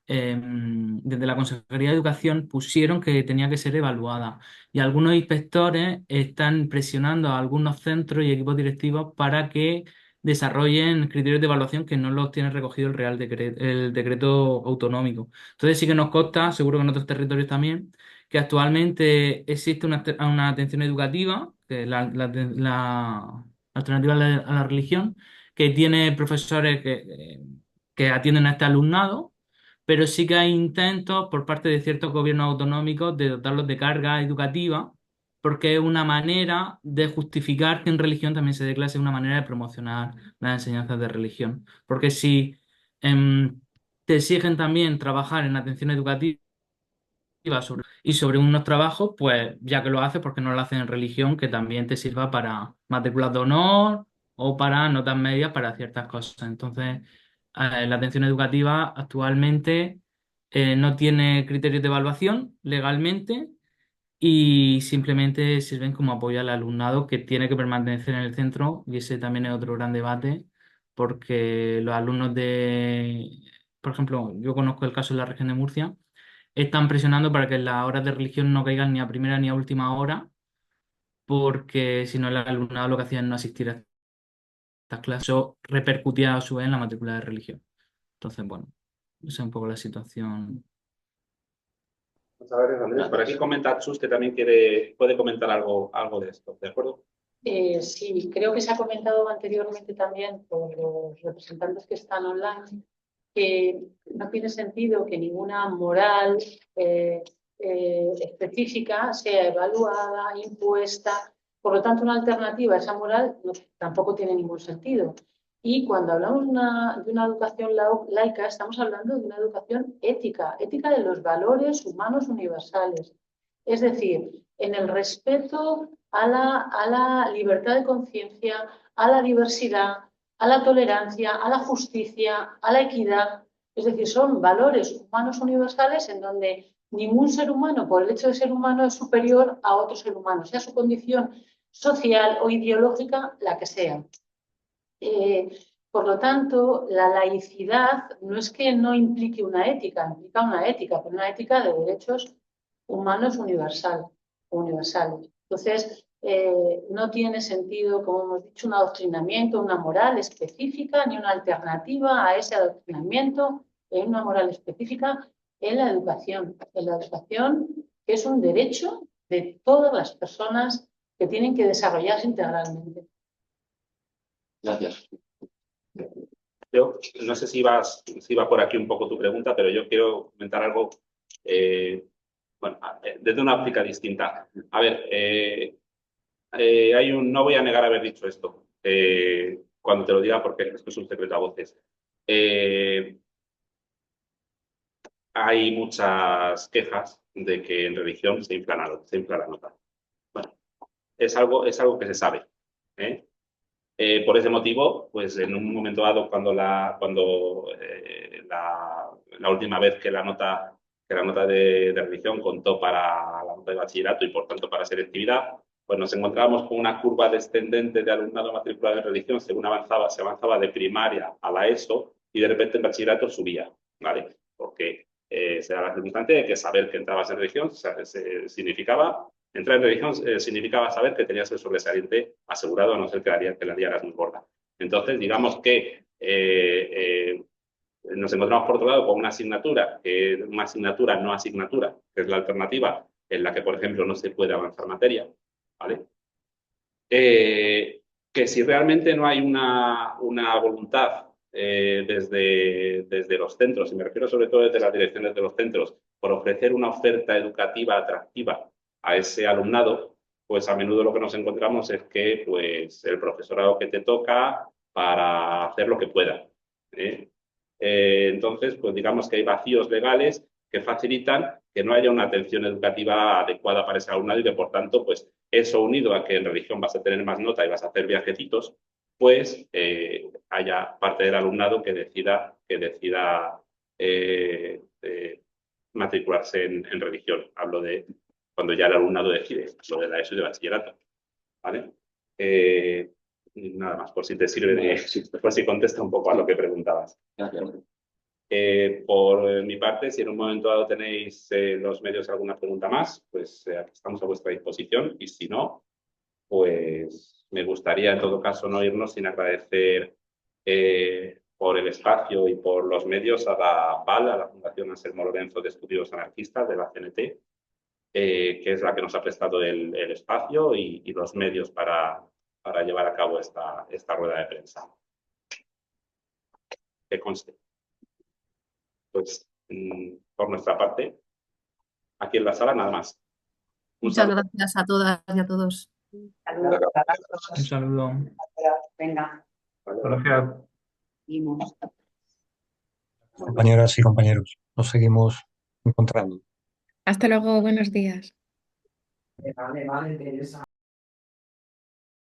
desde la Consejería de Educación pusieron que tenía que ser evaluada. Y algunos inspectores están presionando a algunos centros y equipos directivos para que desarrollen criterios de evaluación que no los tiene recogido el decreto autonómico. Entonces sí que nos consta, seguro que en otros territorios también, que actualmente existe una atención educativa, que es la alternativa a la religión, que tiene profesores que atienden a este alumnado, pero sí que hay intentos por parte de ciertos gobiernos autonómicos de dotarlos de carga educativa, porque es una manera de justificar que en religión también se dé clase, una manera de promocionar las enseñanzas de religión. Porque si te exigen también trabajar en atención educativa sobre unos trabajos, pues ya que lo haces, porque no lo hacen en religión, que también te sirva para matrículas de honor o para notas medias para ciertas cosas. Entonces, la atención educativa actualmente no tiene criterios de evaluación legalmente y simplemente sirven como apoyo al alumnado que tiene que permanecer en el centro, y ese también es otro gran debate, porque los alumnos por ejemplo, yo conozco el caso de la región de Murcia, están presionando para que las horas de religión no caigan ni a primera ni a última hora, porque si no el alumnado lo que hacía es no asistir a estas clases. Eso repercutía a su vez en la matrícula de religión. Entonces, bueno, esa es un poco la situación. Muchas gracias, Andrés. Por aquí comenta Chus que también puede comentar algo de esto, ¿de acuerdo? Sí, creo que se ha comentado anteriormente también por los representantes que están online que no tiene sentido que ninguna moral específica sea evaluada, impuesta. Por lo tanto, una alternativa a esa moral tampoco tiene ningún sentido. Y cuando hablamos de una educación laica, estamos hablando de una educación ética, ética de los valores humanos universales. Es decir, en el respeto a la libertad de conciencia, a la diversidad, a la tolerancia, a la justicia, a la equidad. Es decir, son valores humanos universales en donde ningún ser humano, por el hecho de ser humano, es superior a otro ser humano, sea su condición social o ideológica, la que sea. Por lo tanto, la laicidad no es que no implique una ética, implica una ética, pero una ética de derechos humanos universales. Entonces, no tiene sentido, como hemos dicho, un adoctrinamiento, una moral específica, ni una alternativa a ese adoctrinamiento, una moral específica en la educación. En la educación, que es un derecho de todas las personas que tienen que desarrollarse integralmente. Gracias. Yo no sé si va por aquí un poco tu pregunta, pero yo quiero comentar algo desde una óptica distinta. A ver, no voy a negar haber dicho esto cuando te lo diga porque esto es un secreto a voces. Hay muchas quejas de que en religión se infla la nota. Bueno, es algo que se sabe. Por ese motivo, pues en un momento dado, cuando la última vez que la nota de religión contó para la nota de bachillerato y por tanto para selectividad, pues nos encontrábamos con una curva descendente de alumnado matriculado en religión según se avanzaba de primaria a la ESO y de repente en bachillerato subía, ¿vale? Porque se da la circunstancia de que saber que entrabas en religión significaba entrar en religión significaba saber que tenías el sobresaliente asegurado, a no ser que la liaras muy gorda. Entonces, digamos que nos encontramos, por otro lado, con una asignatura no asignatura, que es la alternativa, en la que, por ejemplo, no se puede avanzar materia, ¿vale? Que si realmente no hay una voluntad desde los centros, y me refiero sobre todo desde las direcciones de los centros, por ofrecer una oferta educativa atractiva a ese alumnado, pues a menudo lo que nos encontramos es que pues, el profesorado que te toca para hacer lo que pueda. Entonces, pues digamos que hay vacíos legales que facilitan que no haya una atención educativa adecuada para ese alumnado y que, por tanto, pues eso unido a que en religión vas a tener más nota y vas a hacer viajecitos, pues haya parte del alumnado que decida matricularse en religión. Hablo de cuando ya el alumnado decide, lo de la ESO y de bachillerato, ¿vale? Nada más, por si te sirve, por si contesta un poco a lo que preguntabas. Gracias. Por mi parte, si en un momento dado tenéis los medios alguna pregunta más, pues aquí estamos a vuestra disposición y si no, pues me gustaría en todo caso no irnos sin agradecer por el espacio y por los medios a la PAL, a la Fundación Anselmo Lorenzo de Estudios Anarquistas de la CNT, que es la que nos ha prestado el espacio y los medios para llevar a cabo esta rueda de prensa. Que conste. Pues por nuestra parte, aquí en la sala nada más. Muchas gracias a todas y a todos. Un saludo. Venga. Gracias. Seguimos. Compañeras y compañeros, nos seguimos encontrando. Hasta luego, buenos días. Vale, Teresa.